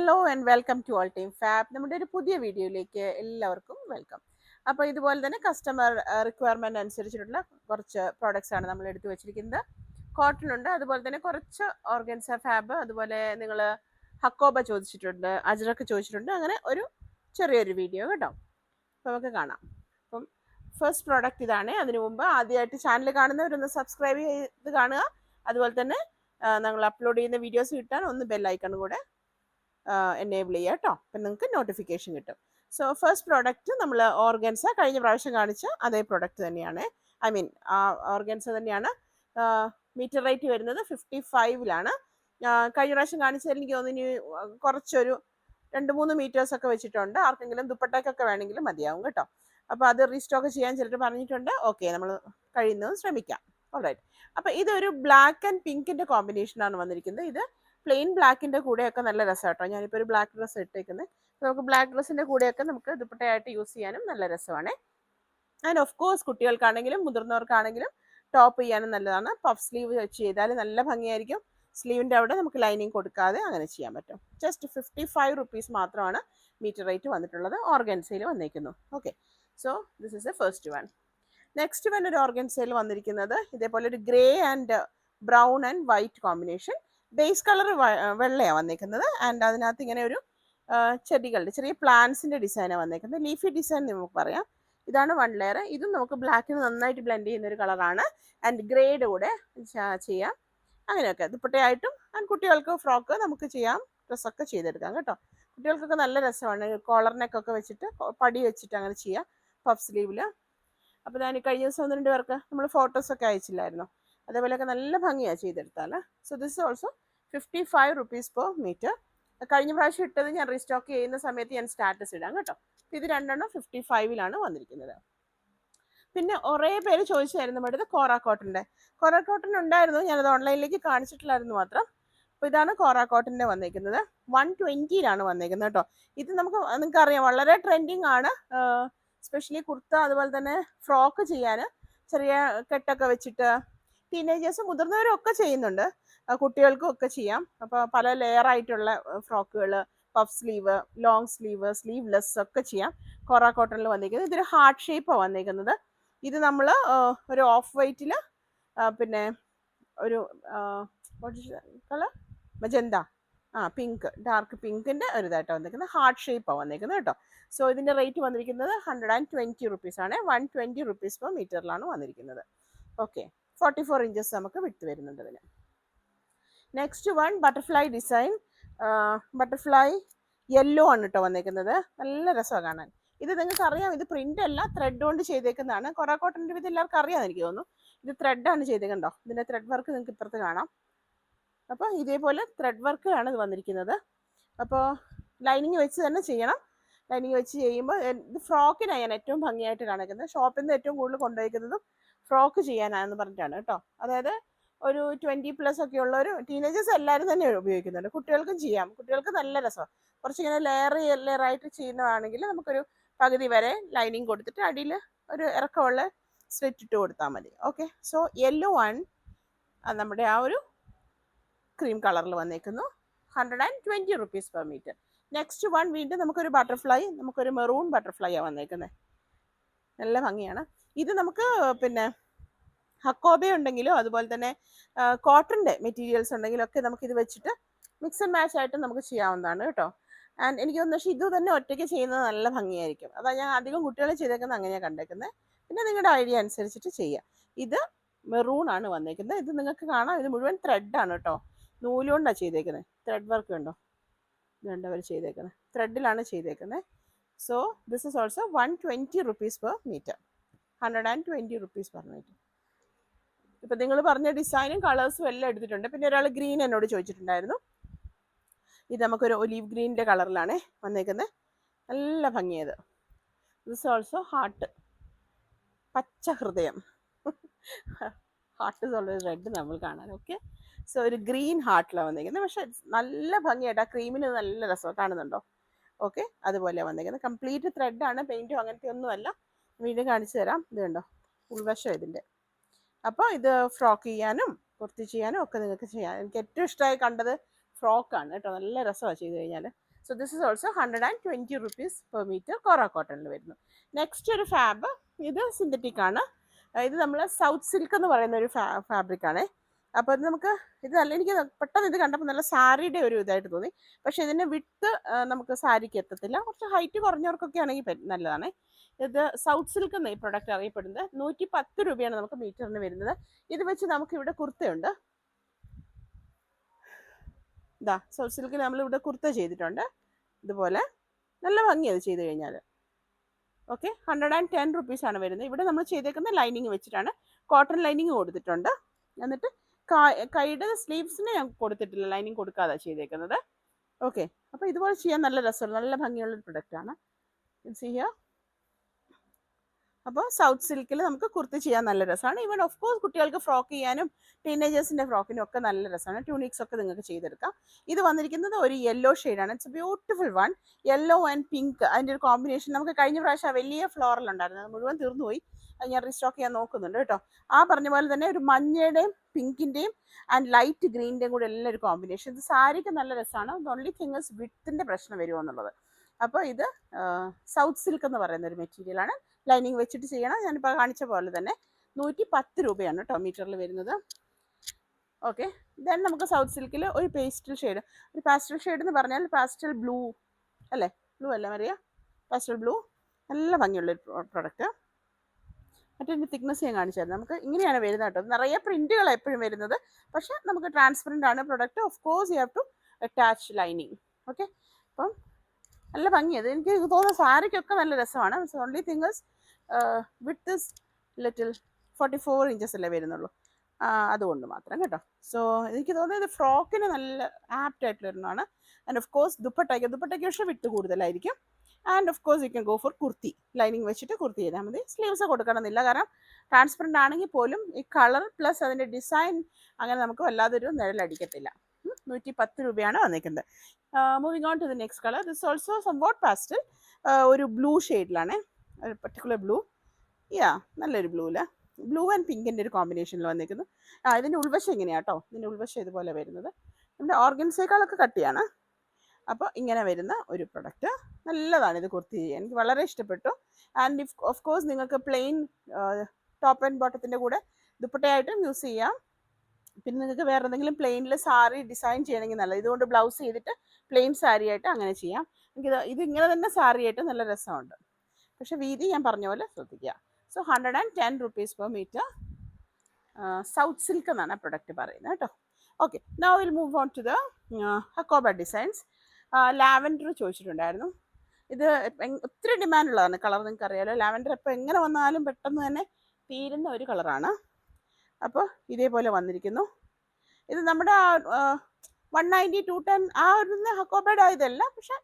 Hello and welcome to all Team Fab. നമ്മുടെ ഒരു പുതിയ വീഡിയോയിലേക്ക് എല്ലാവർക്കും വെൽക്കം. അപ്പോൾ ഇതുപോലെ തന്നെ കസ്റ്റമർ റിക്വയർമെൻറ്റ് അനുസരിച്ചിട്ടുള്ള കുറച്ച് പ്രോഡക്റ്റ്സ് ആണ് നമ്മൾ എടുത്തു വെച്ചിരിക്കുന്നത്. കോട്ടൺ ഉണ്ട്, അതുപോലെ തന്നെ കുറച്ച് ഓർഗൻസ ഫാബ്, അതുപോലെ നിങ്ങൾ ഹക്കോബ ചോദിച്ചിട്ടുണ്ട്, അജ്രക്ക് ചോദിച്ചിട്ടുണ്ട്. അങ്ങനെ ഒരു ചെറിയൊരു വീഡിയോ കേട്ടോ. അപ്പോൾ നമുക്ക് കാണാം. അപ്പം ഫസ്റ്റ് പ്രോഡക്റ്റ് ഇതാണ്. അതിനു മുമ്പ് ആദ്യമായിട്ട് ചാനൽ കാണുന്നവരൊന്ന് സബ്സ്ക്രൈബ് ചെയ്ത് കാണുക. അതുപോലെ തന്നെ ഞങ്ങൾ അപ്ലോഡ് ചെയ്യുന്ന വീഡിയോസ് കിട്ടാൻ ഒന്ന് ബെല്ലൈക്കൺ കൂടെ എനേബിൾ ചെയ്യുക കേട്ടോ. അപ്പം നിങ്ങൾക്ക് നോട്ടിഫിക്കേഷൻ കിട്ടും. സോ ഫസ്റ്റ് പ്രോഡക്റ്റ് നമ്മൾ ഓർഗൻസ കഴിഞ്ഞ പ്രാവശ്യം കാണിച്ച അതേ പ്രോഡക്റ്റ് തന്നെയാണ്. ഐ മീൻ ഓർഗൻസ തന്നെയാണ്. മീറ്റർ റേറ്റ് വരുന്നത് 55 കഴിഞ്ഞ പ്രാവശ്യം കാണിച്ചതിൽ എനിക്ക് തോന്നുന്നു കുറച്ചൊരു 2-3 മീറ്റേഴ്സൊക്കെ വെച്ചിട്ടുണ്ട്. ആർക്കെങ്കിലും ദുപ്പട്ടയ്ക്കൊക്കെ വേണമെങ്കിലും മതിയാവും കേട്ടോ. അപ്പോൾ അത് റീസ്റ്റോക്ക് ചെയ്യാൻ ചിലർ പറഞ്ഞിട്ടുണ്ട്. ഓക്കെ, നമ്മൾ കഴിയുന്നതും ശ്രമിക്കാം. ഓൾറൈറ്റ്. അപ്പോൾ ഇതൊരു ബ്ലാക്ക് ആൻഡ് പിങ്കിൻ്റെ കോമ്പിനേഷനാണ് വന്നിരിക്കുന്നത്. ഇത് പ്ലെയിൻ ബ്ലാക്കിൻ്റെ കൂടെയൊക്കെ നല്ല രസം കേട്ടോ. ഞാനിപ്പോൾ ഒരു ബ്ലാക്ക് ഡ്രസ്സ് ഇട്ടേക്കുന്നത്. നമുക്ക് ബ്ലാക്ക് ഡ്രസ്സിൻ്റെ കൂടെയൊക്കെ നമുക്ക് ദുപ്പട്ടയായിട്ട് യൂസ് ചെയ്യാനും നല്ല രസമാണ്. ആൻഡ് ഓഫ് കോഴ്സ് കുട്ടികൾക്കാണെങ്കിലും മുതിർന്നവർക്കാണെങ്കിലും ടോപ്പ് ചെയ്യാനും നല്ലതാണ്. പഫ് സ്ലീവ് വെച്ച് ചെയ്താൽ നല്ല ഭംഗിയായിരിക്കും. സ്ലീവിൻ്റെ അവിടെ നമുക്ക് ലൈനിങ് കൊടുക്കാതെ അങ്ങനെ ചെയ്യാൻ പറ്റും. ജസ്റ്റ് 55 റുപ്പീസ് മാത്രമാണ് മീറ്റർ റേറ്റ് വന്നിട്ടുള്ളത്. ഓർഗൻസയിൽ വന്നിരിക്കുന്നു. Okay, so this is the first one. Next one ഒരു ഓർഗൻസയിൽ വന്നിരിക്കുന്നത് ഇതേപോലെ ഒരു grey and brown and white combination. Base colour വെള്ളയാണ് വന്നിരിക്കുന്നത്. ആൻഡ് അതിനകത്ത് ഇങ്ങനെ ഒരു ചെടികളുടെ ചെറിയ പ്ലാന്റ്സിൻ്റെ ഡിസൈനാണ് വന്നിരിക്കുന്നത്. ലീഫി ഡിസൈൻ നമുക്ക് പറയാം. ഇതാണ് വൺ ലെയർ. ഇതും നമുക്ക് ബ്ലാക്കിന് നന്നായിട്ട് ബ്ലെൻഡ് ചെയ്യുന്ന ഒരു കളറാണ്. ആൻഡ് ഗ്രേയുടെ കൂടെ ചെയ്യാം. അങ്ങനെയൊക്കെ ദുപ്പട്ടയായിട്ടും ആൻഡ് കുട്ടികൾക്ക് ഫ്രോക്ക് നമുക്ക് ചെയ്യാം, ഡ്രസ്സൊക്കെ ചെയ്തെടുക്കാം കേട്ടോ. കുട്ടികൾക്കൊക്കെ നല്ല രസമാണ്. കോളറിനൊക്കെ വെച്ചിട്ട് പടി വെച്ചിട്ട് അങ്ങനെ ചെയ്യാം പഫ് സ്ലീവിൽ. അപ്പോൾ ഞാൻ കഴിഞ്ഞ ദിവസം 1-2 പേർക്ക് നമ്മൾ ഫോട്ടോസൊക്കെ അയച്ചില്ലായിരുന്നു. അതേപോലെയൊക്കെ നല്ല ഭംഗിയാണ് ചെയ്തെടുത്താൽ. So this also 55 rupees per metre. കഴിഞ്ഞ പ്രാവശ്യം ഇട്ടത് ഞാൻ റീസ്റ്റോക്ക് ചെയ്യുന്ന സമയത്ത് ഞാൻ സ്റ്റാറ്റസ് ഇടാം കേട്ടോ. ഇത് രണ്ടെണ്ണം 55 വന്നിരിക്കുന്നത്. പിന്നെ കുറേ പേര് ചോദിച്ചായിരുന്നു നമ്മുടെ അടുത്ത് കോറ കോട്ടൻ്റെ. കോറ കോട്ടൺ ഉണ്ടായിരുന്നു, ഞാനത് ഓൺലൈനിലേക്ക് കാണിച്ചിട്ടില്ലായിരുന്നു മാത്രം. അപ്പോൾ ഇതാണ് കോറ കോട്ടൻ്റെ വന്നിരിക്കുന്നത്. 120 വന്നിരിക്കുന്നത് കേട്ടോ. ഇത് നിങ്ങൾക്ക് അറിയാം വളരെ ട്രെൻഡിങ് ആണ്. സ്പെഷ്യലി കുർത്ത, അതുപോലെ തന്നെ ഫ്രോക്ക് ചെയ്യാൻ ചെറിയ കെട്ടൊക്കെ വെച്ചിട്ട് ടീനേജേഴ്സ് മുതിർന്നവരും ഒക്കെ ചെയ്യുന്നുണ്ട്. കുട്ടികൾക്കും ഒക്കെ ചെയ്യാം. അപ്പോൾ പല ലെയർ ആയിട്ടുള്ള ഫ്രോക്കുകൾ, puff sleeve, long sleeve, sleeveless ഒക്കെ ചെയ്യാം. കോറ കോട്ടണിൽ വന്നിരിക്കുന്നത്. ഇതൊരു ഹാർട്ട് ഷേപ്പാണ് വന്നിരിക്കുന്നത്. ഇത് നമ്മൾ ഒരു ഓഫ് വൈറ്റിൽ പിന്നെ ഒരു കളർ മജന്ത, പിങ്ക്, ഡാർക്ക് പിങ്കിൻ്റെ ഒരു ഇതായിട്ടാണ് വന്നിരിക്കുന്നത്. ഹാർട്ട് ഷേപ്പാണ് വന്നിരിക്കുന്നത് കേട്ടോ. സോ ഇതിൻ്റെ റേറ്റ് വന്നിരിക്കുന്നത് 120 റുപ്പീസാണ്. 120 റുപ്പീസ് പെർ മീറ്ററിലാണ് വന്നിരിക്കുന്നത്. ഓക്കെ, 44 ഇഞ്ചസ് നമുക്ക് വിട്ട് വരുന്നുണ്ട് ഇതിന്. Next one butterfly design. Butterfly yellow ആണ് കേട്ടോ വന്നിരിക്കുന്നത്. നല്ല രസമാണ് കാണാൻ. ഇത് നിങ്ങൾക്ക് അറിയാം, ഇത് പ്രിന്റ് അല്ല, ത്രെഡ് കൊണ്ട് ചെയ്തേക്കുന്നതാണ്. കൊറ കോട്ടൻ്റെ ഇത് എല്ലാവർക്കും അറിയാമെന്ന് എനിക്ക് തോന്നുന്നു. ഇത് ത്രെഡാണ് ചെയ്തേക്കണ്ടോ. ഇതിൻ്റെ ത്രെഡ് വർക്ക് നിങ്ങൾക്ക് ഇപ്പുറത്ത് കാണാം. അപ്പോൾ ഇതേപോലെ ത്രെഡ് വർക്കിലാണ് ഇത് വന്നിരിക്കുന്നത്. അപ്പോൾ ലൈനിങ് വെച്ച് തന്നെ ചെയ്യണം. ലൈനിങ് വെച്ച് ചെയ്യുമ്പോൾ ഇത് ഫ്രോക്കിനാണ് ഞാൻ ഏറ്റവും ഭംഗിയായിട്ട് കാണിക്കുന്നത്. ഷോപ്പിൽ നിന്ന് ഏറ്റവും കൂടുതൽ കൊണ്ടുപോയിരിക്കുന്നതും ഫ്രോക്ക് ചെയ്യാനാണെന്ന് പറഞ്ഞിട്ടാണ് കേട്ടോ. അതായത് ഒരു 20+ ഒക്കെ ഉള്ളൊരു ടീനേജേഴ്സ് എല്ലാവരും തന്നെ ഉപയോഗിക്കുന്നുണ്ട്. കുട്ടികൾക്കും ചെയ്യാം. കുട്ടികൾക്ക് നല്ല രസമാണ്. കുറച്ചിങ്ങനെ ലെയറായിട്ട് ചെയ്യുന്നതാണെങ്കിൽ നമുക്കൊരു പകുതി വരെ ലൈനിങ് കൊടുത്തിട്ട് അടിയിൽ ഒരു ഇറക്കമുള്ള സ്ലിറ്റ് ഇട്ട് കൊടുത്താൽ മതി. ഓക്കെ, സോ യെല്ലോ വൺ നമ്മുടെ ആ ഒരു ക്രീം കളറിൽ വന്നേക്കുന്നു. 120 rupees per metre. Next one വീണ്ടും നമുക്കൊരു ബട്ടർഫ്ലൈ, നമുക്കൊരു മെറൂൺ ബട്ടർഫ്ലൈയാണ് വന്നേക്കുന്നത്. നല്ല ഭംഗിയാണ്. ഇത് നമുക്ക് പിന്നെ ഹക്കോബ ഉണ്ടെങ്കിലോ അതുപോലെ തന്നെ കോട്ടൻ്റെ മെറ്റീരിയൽസ് ഉണ്ടെങ്കിലോ ഒക്കെ നമുക്കിത് വെച്ചിട്ട് മിക്സ് ആൻഡ് മാച്ച് ആയിട്ട് നമുക്ക് ചെയ്യാവുന്നതാണ് കേട്ടോ. ആൻഡ് എനിക്ക് തോന്നുന്നു പക്ഷേ ഇത് തന്നെ ഒറ്റയ്ക്ക് ചെയ്യുന്നത് നല്ല ഭംഗിയായിരിക്കും. അതാണ് ഞാൻ അധികം കുട്ടികളെ ചെയ്തേക്കുന്നത് അങ്ങനെയാണ് കണ്ടേക്കുന്നത്. പിന്നെ നിങ്ങളുടെ ഐഡിയ അനുസരിച്ചിട്ട് ചെയ്യാം. ഇത് മെറൂൺ ആണ് വന്നേക്കുന്നത്. ഇത് നിങ്ങൾക്ക് കാണാം, ഇത് മുഴുവൻ ത്രെഡാണ് കേട്ടോ. നൂലുകൊണ്ടാണ് ചെയ്തേക്കുന്നത്. ത്രെഡ് വർക്ക് ഉണ്ടോ, ഇതുണ്ട് അവർ ചെയ്തേക്കുന്നത്. ത്രെഡിലാണ് ചെയ്തേക്കുന്നത്. So this is also 120 rupees per metre. 120 rupees per metre. ഇപ്പം നിങ്ങൾ പറഞ്ഞ ഡിസൈനും കളേഴ്സും എല്ലാം എടുത്തിട്ടുണ്ട്. പിന്നെ ഒരാൾ ഗ്രീൻ എന്നോട് ചോദിച്ചിട്ടുണ്ടായിരുന്നു. ഇത് നമുക്കൊരു ഒലീവ് ഗ്രീനിൻ്റെ കളറിലാണ് വന്നേക്കുന്നത്. നല്ല ഭംഗിയത്. ദിസ് ഓൾസോ ഹാർട്ട്, പച്ച ഹൃദയം. ഹാർട്ട് ഓൾവേസ് റെഡ് നമ്മൾ കാണാൻ. ഓക്കെ, സോ ഒരു ഗ്രീൻ ഹാർട്ടിലാണ് വന്നിരിക്കുന്നത്. പക്ഷെ നല്ല ഭംഗിയായിട്ട് ആ ക്രീമിന് നല്ല രസം കാണുന്നുണ്ടോ. ഓക്കെ, അതുപോലെ വന്നിരിക്കുന്നത്. കംപ്ലീറ്റ് ത്രെഡാണ്, പെയിൻറ്റും അങ്ങനത്തെ ഒന്നുമല്ല. വീണ്ടും കാണിച്ചു തരാം. ഇത് കണ്ടോ, ഉൾവശം ഇതിൻ്റെ. അപ്പോൾ ഇത് ഫ്രോക്ക് ചെയ്യാനും കുർത്തി ചെയ്യാനും ഒക്കെ നിങ്ങൾക്ക് ചെയ്യാം. എനിക്ക് ഏറ്റവും ഇഷ്ടമായി കണ്ടത് ഫ്രോക്കാണ് കേട്ടോ. നല്ല രസമാണ് ചെയ്ത് കഴിഞ്ഞാൽ. So this is also 120 rupees per meter കോറ കോട്ടണിൽ വരുന്നു. നെക്സ്റ്റ് ഒരു ഫാബ്, ഇത് സിന്തറ്റിക് ആണ്. ഇത് നമ്മൾ സൗത്ത് സിൽക്ക് എന്ന് പറയുന്ന ഒരു ഫാബ്രിക് ആണ്. അപ്പോൾ ഇത് നമുക്ക് ഇത് നല്ല, എനിക്ക് പെട്ടെന്ന് ഇത് കണ്ടപ്പോൾ നല്ല സാരിയുടെ ഒരു ഇതായിട്ട് തോന്നി. പക്ഷേ ഇതിൻ്റെ വിട്ട് നമുക്ക് സാരിക്ക് എത്തത്തില്ല. കുറച്ച് ഹൈറ്റ് കുറഞ്ഞവർക്കൊക്കെ ആണെങ്കിൽ നല്ലതാണ്. ഇത് സൗത്ത് സിൽക്ക് എന്ന ഈ പ്രൊഡക്റ്റ് അറിയപ്പെടുന്നത്. 110 രൂപയാണ് നമുക്ക് മീറ്ററിന് വരുന്നത്. ഇത് വെച്ച് നമുക്ക് ഇവിടെ കുർത്തയുണ്ട്. ഇതാ സൗത്ത് സിൽക്കിൽ നമ്മളിവിടെ കുർത്ത ചെയ്തിട്ടുണ്ട്. ഇതുപോലെ നല്ല ഭംഗിയത് ചെയ്ത് കഴിഞ്ഞാൽ. ഓക്കെ, 110 rupees വരുന്നത്. ഇവിടെ നമ്മൾ ചെയ്തേക്കുന്ന ലൈനിങ് വെച്ചിട്ടാണ്, കോട്ടൺ ലൈനിങ് കൊടുത്തിട്ടുണ്ട്. എന്നിട്ട് കൈയുടെ സ്ലീവ്സിന് ഞാൻ കൊടുത്തിട്ടില്ല, ലൈനിങ് കൊടുക്കാതെ ചെയ്തേക്കുന്നത്. ഓക്കെ, അപ്പോൾ ഇതുപോലെ ചെയ്യാൻ നല്ല രസമുള്ള നല്ല ഭംഗിയുള്ളൊരു പ്രൊഡക്റ്റാണ്. ചെയ്യാം. അപ്പോൾ സൗത്ത് സിൽക്കിൽ നമുക്ക് കുർത്തി ചെയ്യാൻ നല്ല രസമാണ്. ഈവൻ ഓഫ് കോഴ്സ് കുട്ടികൾക്ക് ഫ്രോക്ക് ചെയ്യാനും ടീനേജേഴ്സിൻ്റെ ഫ്രോക്കിനും ഒക്കെ നല്ല രസമാണ്. ട്യൂണിക്സ് ഒക്കെ നിങ്ങൾക്ക് ചെയ്തെടുക്കാം. ഇത് വന്നിരിക്കുന്നത് ഒരു യെല്ലോ ഷെയ്ഡാണ്. It's A beautiful one. Yellow and pink, അതിൻ്റെ ഒരു കോമ്പിനേഷൻ നമുക്ക് കഴിഞ്ഞ പ്രാവശ്യം വലിയ ഫ്ലോറൽ ഉണ്ടായിരുന്നു, അത് മുഴുവൻ തീർന്നുപോയി. അത് ഞാൻ റീസ്റ്റോക്ക് ചെയ്യാൻ നോക്കുന്നുണ്ട് കേട്ടോ. ആ പറഞ്ഞ പോലെ തന്നെ ഒരു മഞ്ഞയുടെയും പിങ്കിൻ്റെയും ആൻഡ് ലൈറ്റ് ഗ്രീനിൻ്റെയും കൂടെ എല്ലാം ഒരു കോമ്പിനേഷൻ. ഇത് സാരിക്ക് നല്ല രസമാണ്. ഓൺലി തിങ് ഇസ് വിഡ്ത്തിൻ്റെ പ്രശ്നം വരുമോ എന്നുള്ളത്. അപ്പോൾ ഇത് സൗത്ത് സിൽക്ക് എന്ന് പറയുന്ന ഒരു മെറ്റീരിയലാണ്. ലൈനിങ് വെച്ചിട്ട് ചെയ്യണം. ഞാനിപ്പോൾ കാണിച്ച പോലെ തന്നെ 110 രൂപയാണ് കേട്ടോ മീറ്ററിൽ വരുന്നത്. ഓക്കെ, ദെൻ നമുക്ക് സൗത്ത് സിൽക്കിൽ ഒരു പേസ്റ്റൽ ഷെയ്ഡ്, ഒരു പാസ്റ്റൽ ഷെയ്ഡ് എന്ന് പറഞ്ഞാൽ പാസ്റ്റൽ ബ്ലൂ അല്ലേ, ബ്ലൂ അല്ലേ മറിയ, പാസ്റ്റൽ ബ്ലൂ, നല്ല ഭംഗിയുള്ളൊരു പ്രൊഡക്റ്റ്. മറ്റൊരു തിക്നെസ് ഞാൻ കാണിച്ചായിരുന്നു. നമുക്ക് ഇങ്ങനെയാണ് വരുന്നത് കേട്ടോ. നിറയെ പ്രിൻറ്റുകൾ എപ്പോഴും വരുന്നത്, പക്ഷേ നമുക്ക് ട്രാൻസ്പെറൻ്റ് ആണ് product. Of course you have to attach lining. Okay, അപ്പം നല്ല ഭംഗിയത്. എനിക്ക് തോന്നുന്നു സാരിക്കൊക്കെ നല്ല രസമാണ്. Only thing is with is little 44 inches അല്ലേ വരുന്നുള്ളൂ, അതുകൊണ്ട് മാത്രം കേട്ടോ. സോ എനിക്ക് തോന്നുന്നത് ഫ്രോക്കിന് നല്ല ആപ്റ്റ് ആയിട്ടുള്ള ഒരെണ്ണമാണ്. ആൻഡ് ഓഫ് കോഴ്സ് ദുപ്പട്ടയ്ക്ക് പക്ഷേ വിട്ട് കൂടുതലായിരിക്കും. And of course you can go for kurti, lining വെച്ചിട്ട് കുർത്തി ചെയ്താൽ മതി. സ്ലീവ്സ് കൊടുക്കണമെന്നില്ല, കാരണം ട്രാൻസ്പെറൻ്റ് ആണെങ്കിൽ പോലും ഈ കളർ പ്ലസ് അതിൻ്റെ ഡിസൈൻ അങ്ങനെ നമുക്ക് വല്ലാതൊരു നിഴലടിക്കത്തില്ല. 110 രൂപയാണ് വന്നിരിക്കുന്നത്. Moving on to the next colour. This also somewhat pastel, ഒരു ബ്ലൂ ഷെയ്ഡിലാണ്, ഒരു പർട്ടിക്കുലർ ബ്ലൂ. നല്ലൊരു ബ്ലൂ ആൻഡ് പിങ്കിൻ്റെ ഒരു കോമ്പിനേഷനിൽ വന്നിരിക്കുന്നു. ഇതിൻ്റെ ഉൾവശം എങ്ങനെയാണ് കേട്ടോ. ഇതിൻ്റെ ഉൾവശം ഇതുപോലെ വരുന്നത്. നമ്മുടെ ഓർഗൻസേക്കാളൊക്കെ കട്ടിയാണ്. അപ്പോൾ ഇങ്ങനെ വരുന്ന ഒരു പ്രൊഡക്റ്റ് നല്ലതാണ്. ഇത് കുർത്തി ചെയ്യാൻ എനിക്ക് വളരെ ഇഷ്ടപ്പെട്ടു. ആൻഡ് ഓഫ് കോഴ്സ് നിങ്ങൾക്ക് പ്ലെയിൻ ടോപ്പ് ആൻഡ് ബോട്ടത്തിൻ്റെ കൂടെ ദുപ്പട്ടയായിട്ടും യൂസ് ചെയ്യാം. പിന്നെ നിങ്ങൾക്ക് വേറെ എന്തെങ്കിലും പ്ലെയിനിൽ സാരി ഡിസൈൻ ചെയ്യണമെങ്കിൽ നല്ലത്. ഇതുകൊണ്ട് ബ്ലൗസ് ചെയ്തിട്ട് പ്ലെയിൻ സാരി ആയിട്ട് അങ്ങനെ ചെയ്യാം. ഇത് ഇങ്ങനെ തന്നെ സാരി ആയിട്ട് നല്ല രസമുണ്ട്. പക്ഷേ വീതി ഞാൻ പറഞ്ഞ പോലെ ശ്രദ്ധിക്കുക. So 110 rupees per metre. South silk എന്നാണ് പ്രൊഡക്റ്റ് പറയുന്നത് കേട്ടോ. Okay, now will move on to the Hakoba designs. Lavender ചോദിച്ചിട്ടുണ്ടായിരുന്നു. ഇത് ഒത്തിരി ഡിമാൻഡുള്ളതാണ് കളർ, നിങ്ങൾക്ക് അറിയാലോ. ലാവൻഡർ ഇപ്പോൾ എങ്ങനെ വന്നാലും പെട്ടെന്ന് തന്നെ തീരുന്ന ഒരു കളറാണ്. അപ്പോൾ ഇതേപോലെ വന്നിരിക്കുന്നു. ഇത് നമ്മുടെ 190, 210 ആ ഒരു ഹക്കോബയുടെ ഇതല്ല, പക്ഷെ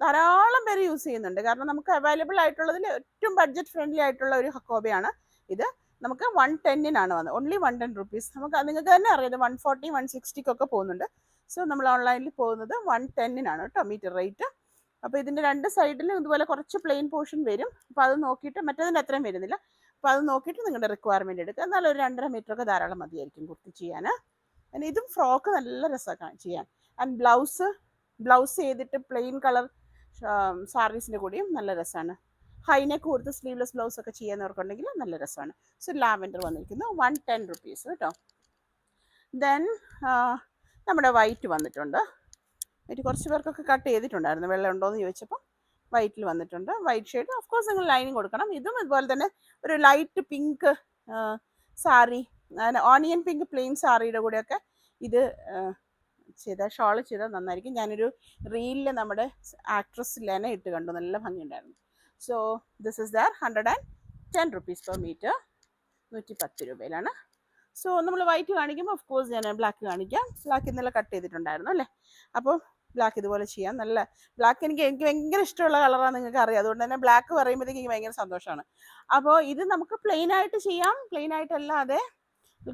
ധാരാളം പേര് യൂസ് ചെയ്യുന്നുണ്ട്. കാരണം നമുക്ക് അവൈലബിൾ ആയിട്ടുള്ളതിൽ ഏറ്റവും ബഡ്ജറ്റ് ഫ്രണ്ട്ലി ആയിട്ടുള്ള ഒരു ഹക്കോബയാണ് ഇത്. നമുക്ക് 110 വന്നത്, ഓൺലി 110 rupees. നമുക്ക് നിങ്ങൾക്ക് തന്നെ അറിയാം 140, 160 പോകുന്നുണ്ട്. സോ നമ്മൾ ഓൺലൈനിൽ പോകുന്നത് 110 കേട്ടോ മീറ്റർ റേറ്റ്. അപ്പോൾ ഇതിൻ്റെ രണ്ട് സൈഡിലും ഇതുപോലെ കുറച്ച് പ്ലെയിൻ പോർഷൻ വരും. അപ്പോൾ അത് നോക്കിയിട്ട്, മറ്റേതിൻ്റെ അത്രയും വരുന്നില്ല. അപ്പോൾ അത് നോക്കിയിട്ട് നിങ്ങളുടെ റിക്വയർമെൻറ്റ് എടുക്കുക. എന്നാലും ഒരു 2.5 meter ധാരാളം മതിയായിരിക്കും കുർത്തി ചെയ്യാൻ. പിന്നെ ഇതും ഫ്രോക്ക് നല്ല രസമാണ് ചെയ്യാൻ. ആൻഡ് ബ്ലൗസ് ചെയ്തിട്ട് പ്ലെയിൻ കളർ സാരീസിൻ്റെ കൂടെയും നല്ല രസമാണ്. ഹൈനെക്ക് കൊടുത്ത് സ്ലീവ്ലെസ് ബ്ലൗസ് ഒക്കെ ചെയ്യുന്നവർക്കുണ്ടെങ്കിൽ നല്ല രസമാണ്. സോ ലാവൻഡർ വന്നിരിക്കുന്നു 110 rupees കേട്ടോ. ദെൻ നമ്മുടെ വൈറ്റ് വന്നിട്ടുണ്ട്. വൈറ്റ് കുറച്ച് പേർക്കൊക്കെ കട്ട് ചെയ്തിട്ടുണ്ടായിരുന്നു, വെള്ളം ഉണ്ടോയെന്ന് ചോദിച്ചപ്പോൾ വൈറ്റിൽ വന്നിട്ടുണ്ട്. White shade. ഓഫ് കോഴ്സ് നിങ്ങൾ ലൈനിങ് കൊടുക്കണം. ഇതും ഇതുപോലെ തന്നെ ഒരു light pink sari, onion pink plain സാരിയുടെ കൂടെയൊക്കെ ഇത് ഷോൾ ചെയ്താൽ നന്നായിരിക്കും. ഞാനൊരു റീലിൽ നമ്മുടെ ആക്ട്രസ് ലെന ഇട്ട് കണ്ടു, നല്ല ഭംഗിയുണ്ടായിരുന്നു. So this is there 110 rupees per meter, 110 രൂപയിലാണ്. സോ നമ്മൾ വൈറ്റ് കാണിക്കുമ്പോൾ ഓഫ് കോഴ്സ് ഞാൻ ബ്ലാക്ക് കാണിക്കാം. ബ്ലാക്ക് ഇന്നലെ കട്ട് ചെയ്തിട്ടുണ്ടായിരുന്നു അല്ലേ. അപ്പോൾ ബ്ലാക്ക് ഇതുപോലെ ചെയ്യാം. നല്ല ബ്ലാക്ക് എനിക്ക് ഭയങ്കര ഇഷ്ടമുള്ള കളറാണ്, നിങ്ങൾക്ക് അറിയാം. അതുകൊണ്ട് തന്നെ ബ്ലാക്ക് പറയുമ്പോഴത്തേക്ക് എനിക്ക് ഭയങ്കര സന്തോഷമാണ്. അപ്പോൾ ഇത് നമുക്ക് പ്ലെയിൻ ആയിട്ട് ചെയ്യാം. പ്ലെയിൻ ആയിട്ടല്ലാതെ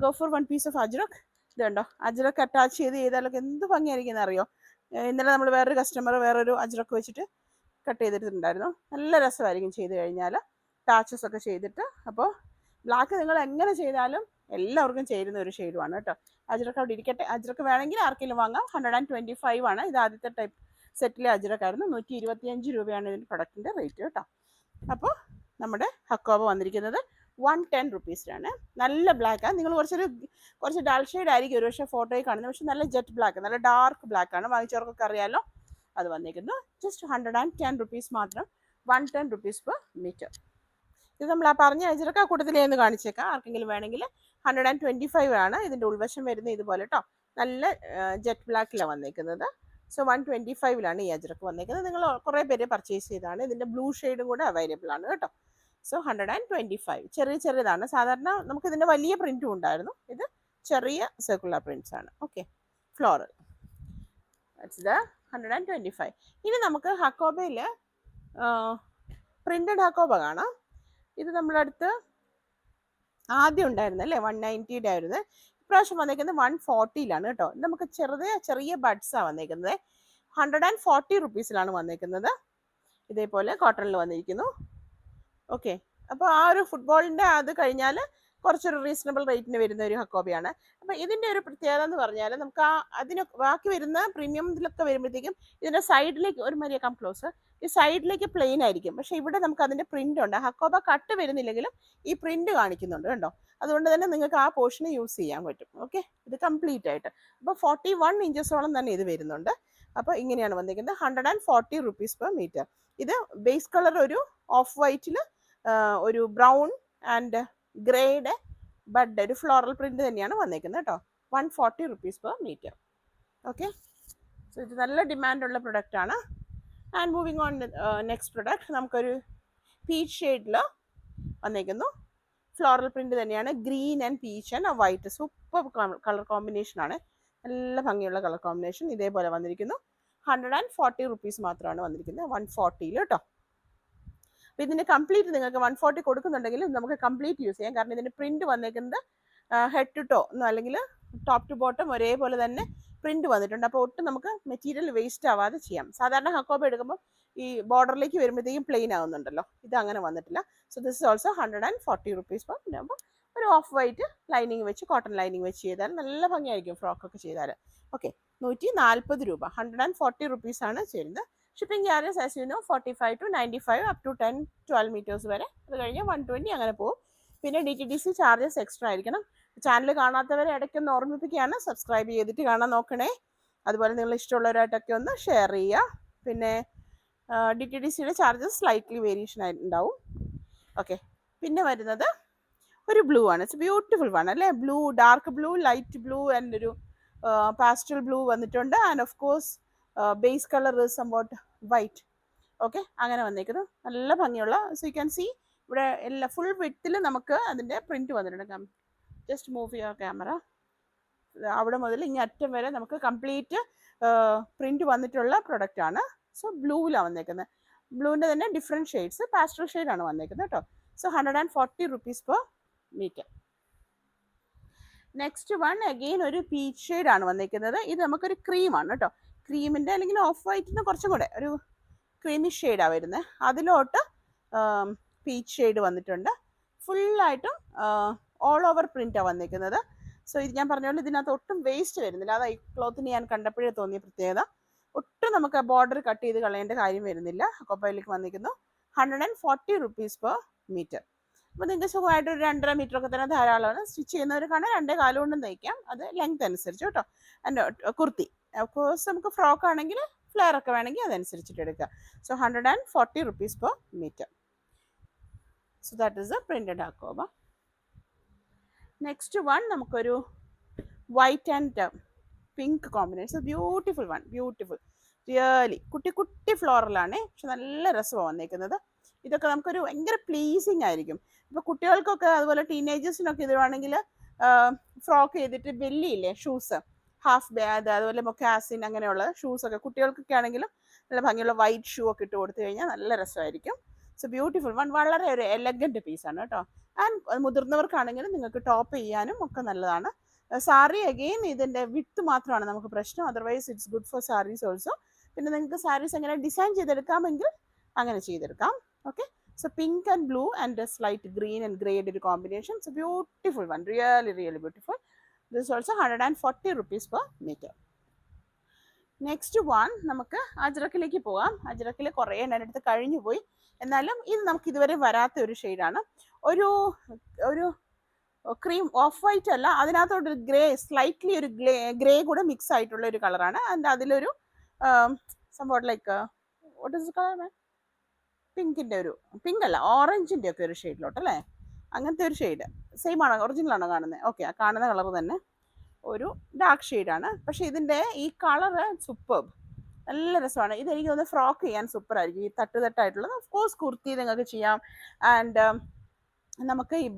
go for 1 piece of ajrak. ഇത് കണ്ടോ, അജ്രക് അറ്റാച്ച് ചെയ്താലൊക്കെ എന്ത് ഭംഗിയായിരിക്കും അറിയോ. ഇന്നലെ നമ്മൾ വേറൊരു കസ്റ്റമർ വേറൊരു അജ്രക് വെച്ചിട്ട് കട്ട് ചെയ്തിട്ടുണ്ടായിരുന്നു. നല്ല രസമായിരിക്കും ചെയ്ത് കഴിഞ്ഞാൽ, പാച്ചസ് ഒക്കെ ചെയ്തിട്ട്. അപ്പോൾ ബ്ലാക്ക് നിങ്ങൾ എങ്ങനെ ചെയ്താലും എല്ലാവർക്കും ചേരുന്ന ഒരു ഷെയ്ഡുമാണ് കേട്ടോ. അജ്രക്ക് അവിടെ ഇരിക്കട്ടെ. അജ്രക്ക് വേണമെങ്കിൽ ആർക്കെങ്കിലും വാങ്ങാം. 125 ആണ്. ഇത് ആദ്യത്തെ ടൈപ്പ് സെറ്റിലെ അജ്രക്കായിരുന്നു. 125 രൂപയാണ് ഇതിൻ്റെ പ്രൊഡക്റ്റിൻ്റെ റേറ്റ് കേട്ടോ. അപ്പോൾ നമ്മുടെ ഹക്കോബ വന്നിരിക്കുന്നത് 110 റുപ്പീസിലാണ്. നല്ല ബ്ലാക്കാണ്. നിങ്ങൾ കുറച്ച് ഡൾ ഷെയ്ഡ് ആയിരിക്കും ഒരു പക്ഷേ ഫോട്ടോയിൽ കാണുന്നത്, പക്ഷേ നല്ല ജെറ്റ് ബ്ലാക്ക്, നല്ല ഡാർക്ക് ബ്ലാക്കാണ്. വാങ്ങിച്ചവർക്കൊക്കെ അറിയാമല്ലോ. അത് വന്നിരിക്കുന്നു ജസ്റ്റ് 110 റുപ്പീസ് മാത്രം, 110 റുപ്പീസ് പെർ മീറ്റർ. ഇത് നമ്മൾ ആ പറഞ്ഞ അജ്രക്ക കൂട്ടത്തിലേ ഒന്ന് കാണിച്ചേക്കാം, ആർക്കെങ്കിലും വേണമെങ്കിൽ. 125 ആണ് ഇതിൻ്റെ ഉൾവശം വരുന്നത്, ഇതുപോലെ കേട്ടോ. നല്ല ജെറ്റ് ബ്ലാക്കിലാണ് വന്നിരിക്കുന്നത്. സോ 125 ഈ അജ്രക്ക് വന്നിരിക്കുന്നത്. നിങ്ങൾ കുറേ പേര് പർച്ചേസ് ചെയ്താണ്. ഇതിൻ്റെ ബ്ലൂ ഷെയ്ഡും കൂടെ അവൈലബിൾ ആണ് കേട്ടോ. സോ 125. ചെറിയതാണ്. സാധാരണ നമുക്ക് ഇതിൻ്റെ വലിയ പ്രിൻറ്റും ഉണ്ടായിരുന്നു, ഇത് ചെറിയ സർക്കുലർ പ്രിൻറ്റ്സ് ആണ്. Okay, floral. That's the 125. ഇനി നമുക്ക് ഹക്കോബയിൽ പ്രിൻറ്റഡ് ഹക്കോബ കാണാം. ഇത് നമ്മളടുത്ത് ആദ്യം ഉണ്ടായിരുന്നല്ലേ 190 ആയിരുന്നു. ഇപ്രാവശ്യം വന്നേക്കുന്നത് 140 കേട്ടോ. നമുക്ക് ചെറിയ ബഡ്സാണ് വന്നേക്കുന്നത്. 140 റുപ്പീസിലാണ് വന്നേക്കുന്നത്. ഇതേപോലെ കോട്ടണിൽ വന്നിരിക്കുന്നു. ഓക്കെ, അപ്പോൾ ആ ഒരു ഫുട്ബോളിൻ്റെ അത് കഴിഞ്ഞാൽ കുറച്ചൊരു റീസണബിൾ റേറ്റിന് വരുന്ന ഒരു ഹക്കോബയാണ്. അപ്പോൾ ഇതിൻ്റെ ഒരു പ്രത്യേകത എന്ന് പറഞ്ഞാൽ നമുക്ക് അതിന് ബാക്കി വരുന്ന പ്രീമിയം ഇതിലൊക്കെ വരുമ്പോഴത്തേക്കും ഇതിൻ്റെ സൈഡിലേക്ക് ഒരു മരിയ കം ക്ലോസ്, ഈ സൈഡിലേക്ക് പ്ലെയിൻ ആയിരിക്കും. പക്ഷേ ഇവിടെ നമുക്ക് അതിൻ്റെ പ്രിൻ്റ് ഉണ്ട്. ഹക്കോബ കട്ട് വരുന്നില്ലെങ്കിലും ഈ പ്രിൻ്റ് കാണിക്കുന്നുണ്ട് കണ്ടോ. അതുകൊണ്ട് തന്നെ നിങ്ങൾക്ക് ആ പോർഷന് യൂസ് ചെയ്യാൻ പറ്റും. ഓക്കെ, ഇത് കംപ്ലീറ്റ് ആയിട്ട്. അപ്പോൾ 41 ഇഞ്ചസോളം തന്നെ ഇത് വരുന്നുണ്ട്. അപ്പോൾ ഇങ്ങനെയാണ് വന്നിരിക്കുന്നത്. 140 റുപ്പീസ് പെർ മീറ്റർ. ഇത് ബേസ് കളർ ഒരു ഓഫ് വൈറ്റിൽ ഒരു ബ്രൗൺ ആൻഡ് ഗ്രേയുടെ ബഡ്, ഒരു ഫ്ലോറൽ പ്രിന്റ് തന്നെയാണ് വന്നേക്കുന്നത് കേട്ടോ. 140 rupees per metre. Okay, so ഇത് നല്ല ഡിമാൻഡുള്ള പ്രൊഡക്റ്റാണ്. And moving on next product, നമുക്കൊരു പീച്ച് ഷെയ്ഡിൽ വന്നേക്കുന്നു. ഫ്ലോറൽ പ്രിന്റ് തന്നെയാണ്. Green and peach and white, super colour കോമ്പിനേഷനാണ്. നല്ല ഭംഗിയുള്ള കളർ കോമ്പിനേഷൻ. ഇതേപോലെ വന്നിരിക്കുന്നു. 140 റുപ്പീസ് മാത്രമാണ് വന്നിരിക്കുന്നത്, 140 കേട്ടോ. അപ്പോൾ ഇതിൻ്റെ കംപ്ലീറ്റ് നിങ്ങൾക്ക് 140 കൊടുക്കുന്നുണ്ടെങ്കിൽ നമുക്ക് കംപ്ലീറ്റ് യൂസ് ചെയ്യാം. കാരണം ഇതിൻ്റെ പ്രിന്റ് വന്നേക്കുന്നത് ഹെഡ് ടു ടോ അല്ലെങ്കിൽ ടോപ്പ് ടു ബോട്ടം ഒരേപോലെ തന്നെ പ്രിന്റ് വന്നിട്ടുണ്ട്. അപ്പോൾ ഒട്ടും നമുക്ക് മെറ്റീരിയൽ വേസ്റ്റ് ആവാതെ ചെയ്യാം. സാധാരണ ഹക്കോബ എടുക്കുമ്പോൾ ഈ ബോർഡറിലേക്ക് വരുമ്പോഴത്തേക്കും പ്ലെയിൻ ആവുന്നുണ്ടല്ലോ, ഇത് അങ്ങനെ വന്നിട്ടില്ല. So this is also 140 rupees per. അപ്പോൾ ഒരു ഓഫ് വൈറ്റ് ലൈനിങ് വെച്ച്, കോട്ടൺ ലൈനിങ് വെച്ച് ചെയ്താൽ നല്ല ഭംഗിയായിരിക്കും ഫ്രോക്കൊക്കെ ചെയ്താൽ. ഓക്കെ, 140 രൂപ, 140 റുപ്പീസാണ് ചെയ്യുന്നത്. Shipping charges as you know 45 to 95 up to 10-12 metres വരെ. അത് കഴിഞ്ഞ് 120 അങ്ങനെ പോകും. പിന്നെ DTDC ചാർജസ് എക്സ്ട്രാ ആയിരിക്കണം. ചാനൽ കാണാത്തവരെ ഇടയ്ക്കൊന്ന് ഓർമ്മിപ്പിക്കുകയാണ്, സബ്സ്ക്രൈബ് ചെയ്തിട്ട് കാണാൻ നോക്കണേ. അതുപോലെ നിങ്ങൾ ഇഷ്ടമുള്ളവരായിട്ടൊക്കെ ഒന്ന് ഷെയർ ചെയ്യുക. പിന്നെ DTDCയുടെ ചാർജസ് സ്ലൈറ്റ്ലി വേരിയേഷൻ ആയിട്ടുണ്ടാവും. ഓക്കെ, പിന്നെ വരുന്നത് ഒരു ബ്ലൂ ആണ്. ഇറ്റ്സ് ബ്യൂട്ടിഫുൾ വൺ അല്ലേ. Blue, dark blue, light blue and ഒരു പാസ്റ്റൽ ബ്ലൂ വന്നിട്ടുണ്ട്. And of course base colour is somewhat white. Okay, അങ്ങനെ വന്നേക്കുന്നു. നല്ല ഭംഗിയുള്ള, സോ യു ക്യാൻ സീ ഇവിടെ എല്ലാ ഫുൾ വിഡ്ത്തിൽ നമുക്ക് അതിൻ്റെ പ്രിന്റ് വന്നിട്ടുണ്ട്. Just move your camera. അവിടെ മുതൽ ഇങ്ങനെ അറ്റം വരെ നമുക്ക് കംപ്ലീറ്റ് പ്രിന്റ് വന്നിട്ടുള്ള പ്രൊഡക്റ്റ് ആണ്. സോ ബ്ലൂവിലാണ് വന്നേക്കുന്നത്. ബ്ലൂവിൻ്റെ തന്നെ ഡിഫറെൻറ്റ് ഷെയ്ഡ്സ്, പാസ്റ്റൽ ഷെയ്ഡാണ് വന്നേക്കുന്നത് കേട്ടോ. So 140 rupees per metre. Next one again ഒരു പീച്ച് ഷെയ്ഡാണ് വന്നിരിക്കുന്നത്. ഇത് നമുക്കൊരു ക്രീമാണ് കേട്ടോ. ക്രീമിൻ്റെ അല്ലെങ്കിൽ ഓഫ് വൈറ്റിന് കുറച്ചും കൂടെ ഒരു ക്രീമി ഷെയ്ഡാണ് വരുന്നത്. അതിലോട്ട് പീച്ച് ഷെയ്ഡ് വന്നിട്ടുണ്ട്. ഫുള്ളായിട്ടും ഓൾ ഓവർ പ്രിൻ്റാണ് വന്നിരിക്കുന്നത്. സോ ഇത് ഞാൻ പറഞ്ഞ പോലെ ഇതിനകത്ത് ഒട്ടും വേസ്റ്റ് വരുന്നില്ല. അതാ ഈ ക്ലോത്തിന് ഞാൻ കണ്ടപ്പോഴേ തോന്നിയ പ്രത്യേകത. ഒട്ടും നമുക്ക് ബോർഡർ കട്ട് ചെയ്ത് കളയേണ്ട കാര്യം വരുന്നില്ല. ഹക്കോബയിലേക്ക് വന്നിരിക്കുന്നു. 140 റുപ്പീസ് പെർ മീറ്റർ. അപ്പോൾ നിങ്ങൾക്ക് സുഖമായിട്ട് ഒരു 2.5 മീറ്റർ ഒക്കെ തന്നെ ധാരാളമാണ്. സ്റ്റിച്ച് ചെയ്യുന്നവർക്കാണ് 2 കാലം കൊണ്ടും തയ്ക്കാം, അത് ലെങ്ത് അനുസരിച്ച് കേട്ടോ. ആൻഡ് കുർത്തി കോഴ്സ് നമുക്ക് ഫ്രോക്ക് ആണെങ്കിൽ ഫ്ലെയർ ഒക്കെ വേണമെങ്കിൽ അതനുസരിച്ചിട്ട് എടുക്കുക. So 140 rupees per meter. So that is a printed hakoba. Next one നമുക്കൊരു white and pink combination. Beautiful one, beautiful really. കുട്ടി ഫ്ലോറലാണ്, പക്ഷെ നല്ല രസമാണ് വന്നേക്കുന്നത്. ഇതൊക്കെ നമുക്കൊരു ഭയങ്കര പ്ലീസിങ് ആയിരിക്കും. ഇപ്പോൾ കുട്ടികൾക്കൊക്കെ അതുപോലെ ടീനേജേഴ്സിനൊക്കെ ഇതുവാണെങ്കിൽ ഫ്രോക്ക് ചെയ്തിട്ട് ബെല്ലിയില്ലേ ഷൂസ്, ഹാഫ് ബാഗ്, അതുപോലെ മൊക്കാസിൻ അങ്ങനെയുള്ള ഷൂസൊക്കെ കുട്ടികൾക്കൊക്കെ ആണെങ്കിലും നല്ല ഭംഗിയുള്ള വൈറ്റ് ഷൂ ഒക്കെ ഇട്ട് കൊടുത്തു കഴിഞ്ഞാൽ നല്ല രസമായിരിക്കും. സോ ബ്യൂട്ടിഫുൾ വൺ, വളരെ ഒരു എലഗൻറ്റ് പീസാണ് കേട്ടോ. ആൻഡ് മുതിർന്നവർക്കാണെങ്കിലും നിങ്ങൾക്ക് ടോപ്പ് ചെയ്യാനും ഒക്കെ നല്ലതാണ്. സാരി അഗെയിൻ ഇതിൻ്റെ വിത്ത് മാത്രമാണ് നമുക്ക് പ്രശ്നം, otherwise it's good for saris also. പിന്നെ നിങ്ങൾക്ക് സാരീസ് എങ്ങനെ ഡിസൈൻ ചെയ്തെടുക്കാമെങ്കിൽ അങ്ങനെ ചെയ്തെടുക്കാം. Okay, so pink and blue and slight green and ഗ്രേയുടെ ഒരു combination. So beautiful one, really beautiful. This also 140 rupees per metre. Next one നമുക്ക് അജ്രക്കിലേക്ക് പോകാം. അജ്രക്കിൽ കുറേ എൻ്റെ അടുത്ത് കഴിഞ്ഞു പോയി, എന്നാലും ഇത് നമുക്ക് ഇതുവരെ വരാത്ത ഒരു ഷെയ്ഡാണ്. ഒരു ഒരു ക്രീം ഓഫ് വൈറ്റ് അല്ല, അതിനകത്തോട്ട് ഗ്രേ, സ്ലൈറ്റ്ലി ഒരു ഗ്രേ കൂടെ മിക്സ് ആയിട്ടുള്ള ഒരു കളറാണ്. അതിൻ്റെ അതിലൊരു സംഭവം ലൈക്ക് വാട്ട് ഇസ് കളർ, പിങ്കിൻ്റെ ഒരു, പിങ്ക് അല്ല ഓറഞ്ചിൻ്റെ ഒക്കെ ഒരു ഷെയ്ഡിലോട്ട് അല്ലേ, അങ്ങനത്തെ ഒരു ഷെയ്ഡ്. സെയിം ആണോ, ഒറിജിനൽ ആണോ കാണുന്നത്? ഓക്കെ, ആ കാണുന്ന കളർ തന്നെ ഒരു ഡാർക്ക് ഷെയ്ഡാണ്. പക്ഷേ ഇതിൻ്റെ ഈ കളറ് സൂപ്പർബ്, നല്ല രസമാണ്. ഇതെനിക്ക് തോന്നുന്നു ഫ്രോക്ക് ചെയ്യാൻ സൂപ്പർ ആയിരിക്കും, ഈ തട്ടായിട്ടുള്ളത്. ഓഫ് കോഴ്സ് കുർത്തി നിങ്ങൾക്ക് ചെയ്യാം. ആൻഡ് നമുക്ക് ഈ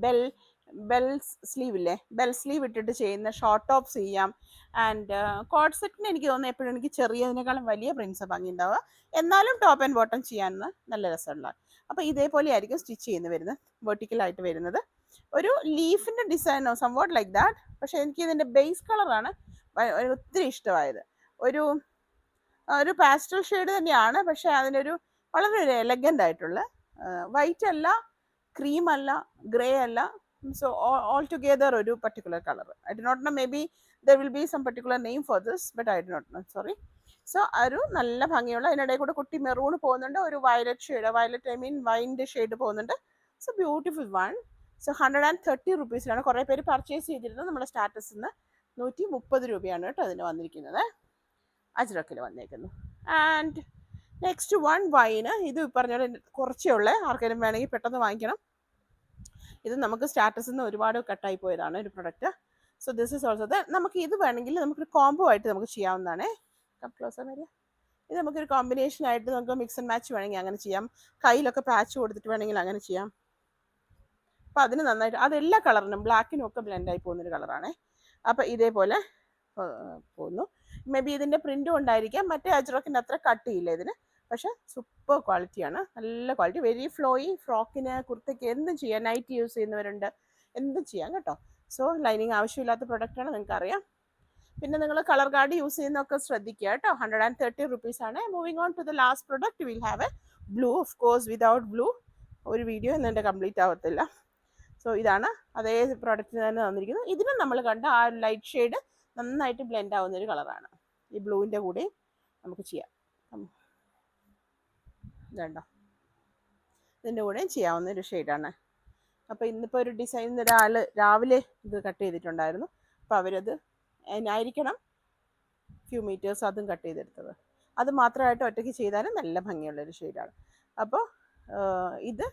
ബെൽ സ്ലീവ് ഇല്ലേ, ബെൽ സ്ലീവ് ഇട്ടിട്ട് ചെയ്യുന്ന ഷോർട്ട് ടോപ്സ് ചെയ്യാം. ആൻഡ് കോഡ് സെറ്റിന് എനിക്ക് തോന്നുന്നു എപ്പോഴും എനിക്ക് ചെറിയതിനേക്കാളും വലിയ പ്രിൻസ് ഭംഗി ഉണ്ടാവുക, എന്നാലും ടോപ്പ് ആൻഡ് ബോട്ടം ചെയ്യാമെന്ന് നല്ല രസമുള്ള. അപ്പോൾ ഇതേപോലെ ആയിരിക്കും സ്റ്റിച്ച് ചെയ്യുന്ന വരുന്നത്, വെർട്ടിക്കലായിട്ട് വരുന്നത്. ഒരു ലീഫിൻ്റെ ഡിസൈനോ സംവാട്ട് ലൈക്ക് ദാറ്റ്. പക്ഷേ എനിക്ക് ഇതിൻ്റെ ബേസ് കളറാണ് ഒത്തിരി ഇഷ്ടമായത്. ഒരു പാസ്റ്റൽ ഷെയ്ഡ് തന്നെയാണ്, പക്ഷേ അതിനൊരു വളരെ ഒരു എലഗൻ്റ് ആയിട്ടുള്ള, വൈറ്റ് അല്ല, ക്രീം അല്ല, ഗ്രേ അല്ല. സോ ഓൾ ടുഗെദർ ഒരു particular colour. I do not know, maybe there will be some particular name for this, but I do not know, sorry. So ഒരു നല്ല ഭംഗിയുള്ള, അതിനിടയിൽ കൂടെ കുട്ടി മെറൂൺ പോകുന്നുണ്ട്, ഒരു violet shade, violet I mean വൈൻ്റെ ഷെയ്ഡ് പോകുന്നുണ്ട്. So beautiful one. സോ 130 റുപ്പീസിലാണ് കുറേ പേര് പർച്ചേസ് ചെയ്തിരുന്നത് നമ്മുടെ സ്റ്റാറ്റസിൽ നിന്ന്. 130 രൂപയാണ് കേട്ടോ അതിന് വന്നിരിക്കുന്നത്, അജ്രക്കിൽ വന്നേക്കുന്നു. ആൻഡ് നെക്സ്റ്റ് വൺ വൈന്, ഇത് പറഞ്ഞാൽ കുറച്ചേ ഉള്ളേ, ആർക്കെങ്കിലും വേണമെങ്കിൽ പെട്ടെന്ന് വാങ്ങിക്കണം. ഇത് നമുക്ക് സ്റ്റാറ്റസിൽ നിന്ന് ഒരുപാട് കട്ടായി പോയതാണ് ഒരു product. So this is also നമുക്ക് ഇത് വേണമെങ്കിൽ നമുക്കൊരു കോംബോ ആയിട്ട് നമുക്ക് ചെയ്യാവുന്നതാണ്. ക്ലോസർ വരിക. ഇത് നമുക്കൊരു കോമ്പിനേഷൻ ആയിട്ട് നമുക്ക് മിക്സ് ആൻഡ് മാച്ച് വേണമെങ്കിൽ അങ്ങനെ ചെയ്യാം. കയ്യിലൊക്കെ പാച്ച് കൊടുത്തിട്ട് വേണമെങ്കിൽ അങ്ങനെ ചെയ്യാം. അപ്പം അതിന് നന്നായിട്ട്, അതെല്ലാ കളറിനും ബ്ലാക്കിനും ഒക്കെ ബ്ലെൻഡായി പോകുന്നൊരു കളറാണ്. അപ്പം ഇതേപോലെ പോകുന്നു. മേ ബി ഇതിൻ്റെ പ്രിൻറ്റും ഉണ്ടായിരിക്കാം, മറ്റേ അജ്രക്കിൻ്റെ അത്ര കട്ടിയില്ല ഇതിന്, പക്ഷെ സൂപ്പർ ക്വാളിറ്റിയാണ്, നല്ല ക്വാളിറ്റി. വെരി ഫ്ലോയി, ഫ്രോക്കിന്, കുർത്തയ്ക്ക് എന്തും ചെയ്യാം. നൈറ്റ് യൂസ് ചെയ്യുന്നവരുണ്ട്, എന്തും ചെയ്യാം കേട്ടോ. സോ ലൈനിങ് ആവശ്യമില്ലാത്ത പ്രൊഡക്റ്റാണ്, നിങ്ങൾക്കറിയാം. പിന്നെ നിങ്ങൾ കളർ ഗാർഡ് യൂസ് ചെയ്യുന്നതൊക്കെ ശ്രദ്ധിക്കുക കേട്ടോ. 130 റുപ്പീസാണ്. Moving on to the last product, will have a blue. Of course without blue ഒരു വീഡിയോ എന്നെ കംപ്ലീറ്റ് ആവത്തില്ല. സോ ഇതാണ് അതേ പ്രോഡക്റ്റ് തന്നെ തന്നിരിക്കുന്നത്. ഇതിനും നമ്മൾ കണ്ട ആ ലൈറ്റ് ഷെയ്ഡ് നന്നായിട്ട് ബ്ലെൻഡ് ആവുന്ന ഒരു കളറാണ്. ഈ ബ്ലൂവിൻ്റെ കൂടെ നമുക്ക് ചെയ്യാം. ഇതുണ്ടോ, ഇതിൻ്റെ കൂടെയും ചെയ്യാവുന്ന ഒരു ഷെയ്ഡാണ്. അപ്പോൾ ഇന്നിപ്പോൾ ഒരു ഡിസൈൻ ഒരാൾ രാവിലെ ഇത് കട്ട് ചെയ്തിട്ടുണ്ടായിരുന്നു. അപ്പോൾ അവരത് ആയിരിക്കണം ഫ്യൂ മീറ്റേഴ്സ് അതും കട്ട് ചെയ്തെടുത്തത്. അത് മാത്രമായിട്ട് ഒറ്റയ്ക്ക് ചെയ്താലും നല്ല ഭംഗിയുള്ളൊരു ഷെയ്ഡാണ്. അപ്പോൾ ഇത്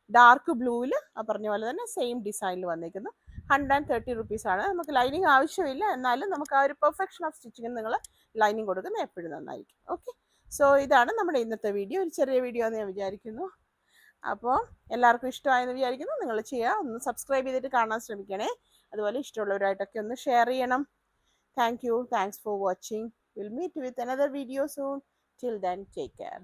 ഡാർക്ക് ബ്ലൂവിൽ പറഞ്ഞ പോലെ തന്നെ സെയിം ഡിസൈനിൽ വന്നിരിക്കുന്നു. 130 റുപ്പീസാണ്. നമുക്ക് ലൈനിങ് ആവശ്യമില്ല, എന്നാലും നമുക്ക് ആ ഒരു പെർഫെക്ഷൻ ഓഫ് സ്റ്റിച്ചിങ്ങിന് നിങ്ങൾ ലൈനിങ് കൊടുക്കുന്നത് എപ്പോഴും നന്നായിരിക്കും. ഓക്കെ, സോ ഇതാണ് നമ്മുടെ ഇന്നത്തെ വീഡിയോ. ഒരു ചെറിയ വീഡിയോ എന്ന് ഞാൻ വിചാരിക്കുന്നു. അപ്പോൾ എല്ലാവർക്കും ഇഷ്ടമായെന്ന് വിചാരിക്കുന്നു. നിങ്ങൾ ചെയ്യുക, ഒന്ന് സബ്സ്ക്രൈബ് ചെയ്തിട്ട് കാണാൻ ശ്രമിക്കണേ. അതുപോലെ ഇഷ്ടമുള്ളവരായിട്ടൊക്കെ ഒന്ന് ഷെയർ ചെയ്യണം. Thank you, thanks for watching. Will meet with another video soon. Till then, take care.